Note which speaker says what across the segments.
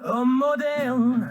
Speaker 1: Homme moderne,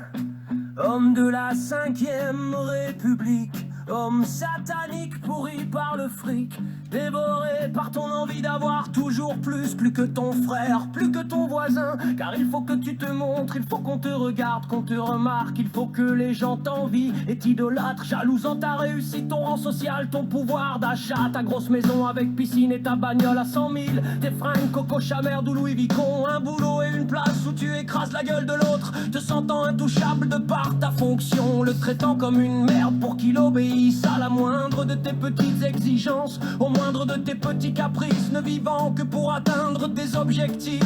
Speaker 1: homme de la 5e République, homme satanique pourri par le fric, dévoré par ton envie d'avoir toujours plus que ton frère, plus que ton voisin, car il faut que tu te montres, il faut qu'on te regarde, qu'on te remarque, il faut que les gens t'envient et t'idolâtrent, jalousant ta réussite, ton rang social, ton pouvoir d'achat, ta grosse maison avec piscine et ta bagnole à 100 000, tes fringues Coco Chanel ou Louis Vuitton, un boulot et une place où tu écrases la gueule de l'autre, te sentant intouchable de par ta fonction, le traitant comme une merde pour qu'il obéisse à la moindre de tes petites exigences, au moindre de tes petits caprices, ne vivant que pour atteindre des objectifs.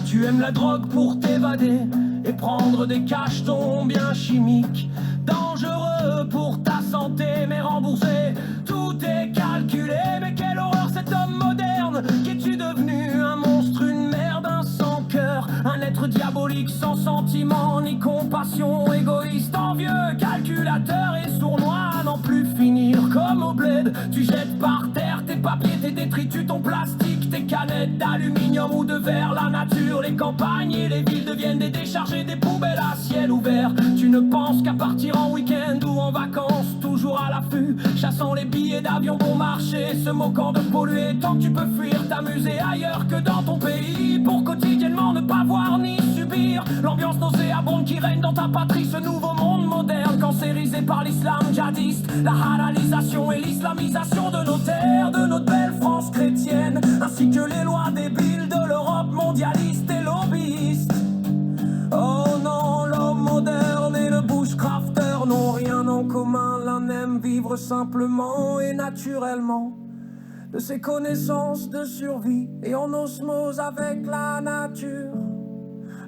Speaker 1: Tu aimes la drogue pour t'évader et prendre des cachetons bien chimiques, dangereux pour ta santé mais remboursé, tout est calculé. Mais quelle horreur cet homme moderne, qu'es-tu devenu? Un monstre, une merde, un sans cœur, un être diabolique sans sentiment ni compassion, égoïste, envieux, calculateur et sournois, à n'en plus finir. Comme au bled, tu jettes par terre tes papiers, tes détritus, ton plastique, tes canettes d'aluminium ou de verre. La nature, les campagnes et les villes deviennent des décharges et des poubelles à ciel ouvert. Tu ne penses qu'à partir en week-end ou en vacances, toujours à l'affût, chassant les billets d'avion bon marché, se moquant de polluer tant que tu peux fuir, t'amuser ailleurs que dans ton pays, pour quotidiennement ne pas voir ni subir l'ambiance nauséabonde qui règne dans ta patrie, ce nouveau monde moderne cancérisé par l'islam djihadiste, la halalisation et l'islamisation de nos terres, de notre belle France chrétienne, ainsi que les lois débiles de l'Europe mondialiste et lobbyiste. Oh non, l'homme moderne et le bushcrafter n'ont rien en commun, l'un aime vivre simplement et naturellement de ses connaissances de survie et en osmose avec la nature,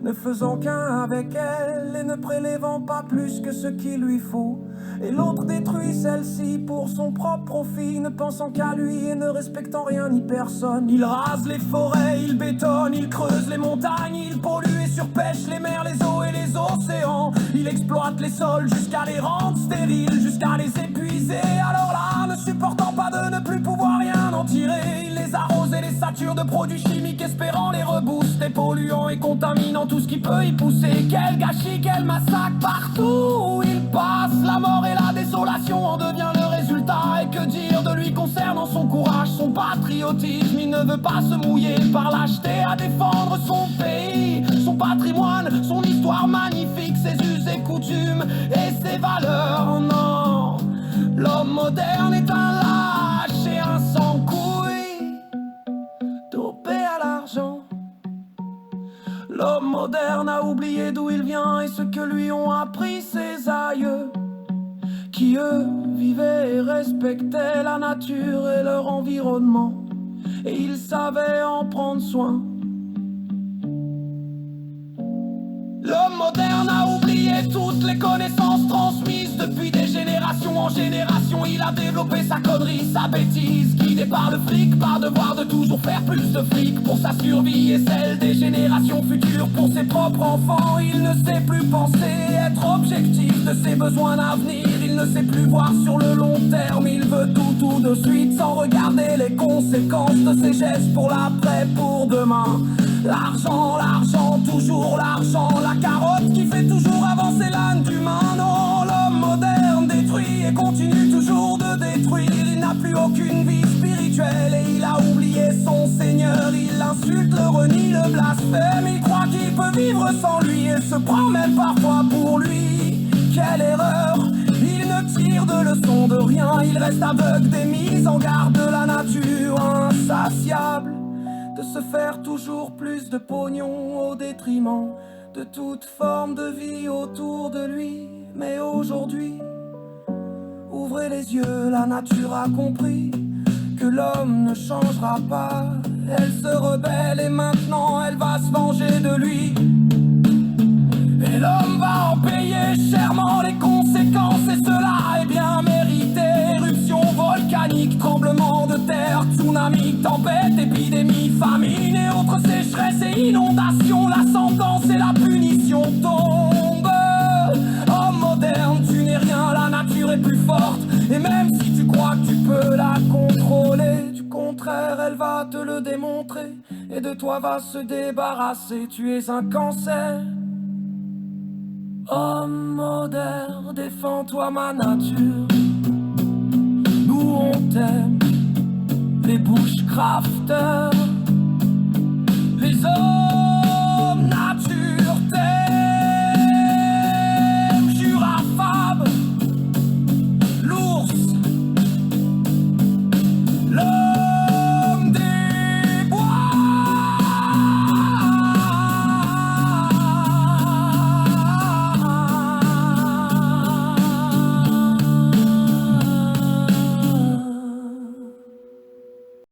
Speaker 1: ne faisant qu'un avec elle et ne prélevant pas plus que ce qu'il lui faut. Et l'autre détruit celle-ci pour son propre profit, ne pensant qu'à lui et ne respectant rien ni personne. Il rase les forêts, il bétonne, il creuse les montagnes, il pollue et surpêche les mers, les eaux et les océans. Il exploite les sols jusqu'à les rendre stériles, jusqu'à les épuiser. Alors là, ne supportant pas de ne plus pouvoir rien en tirer, il les arrose et les sature de produits chimiques, espérant les rebooster, polluant et contaminant tout ce qui peut y pousser. Quel gâchis, quel massacre partout où il passe. La mort et la désolation en devient le résultat. Et que dire de lui concernant son courage, son patriotisme? Il ne veut pas se mouiller par lâcheté à défendre son pays, son patrimoine, son histoire magnifique, ses us et coutumes et ses valeurs. Non, l'homme moderne est un lâche et un sans-couille, dopé à l'argent. L'homme moderne a oublié d'où il vient et ce que lui ont appris ses aïeux, qui eux vivaient et respectaient la nature et leur environnement, et ils savaient en prendre soin. L'homme moderne a oublié toutes les connaissances transmises depuis des générations en génération. Il a développé sa connerie, sa bêtise, guidé par le fric, par devoir de toujours faire plus de fric pour sa survie et celle des générations futures. Pour ses propres enfants, il ne sait plus penser, être objectif de ses besoins d'avenir. Il ne sait plus voir sur le long terme, il veut tout de suite sans regarder les conséquences de ses gestes pour l'après, pour demain. L'argent, l'argent, toujours l'argent, la carotte qui fait toujours avancer l'âne d'humain. Non, l'homme moderne détruit et continue toujours de détruire. Il n'a plus aucune vie spirituelle et il a oublié son Seigneur. Il insulte, le renie, le blasphème. Il croit qu'il peut vivre sans lui et se prend même parfois pour lui. Quelle erreur! Il ne tire de leçon de rien, il reste aveugle des mises en garde de la nature insatiable, de se faire toujours plus de pognon au détriment de toute forme de vie autour de lui. Mais aujourd'hui, ouvrez les yeux, la nature a compris que l'homme ne changera pas. Elle se rebelle et maintenant elle va se venger de lui. Et l'homme va en payer chèrement les conséquences, et cela est bien mérité. Éruption volcanique, tremblement de terre, tsunami, tempête, épidémie, famine et autres sécheresses et inondations. La sentence et la punition tombent. Homme moderne, tu n'es rien, la nature est plus forte. Et même si tu crois que tu peux la contrôler, du contraire elle va te le démontrer. et de toi va se débarrasser. Tu es un cancer. Homme moderne, défends-toi ma nature. Nous on t'aime, les bushcrafters, les hommes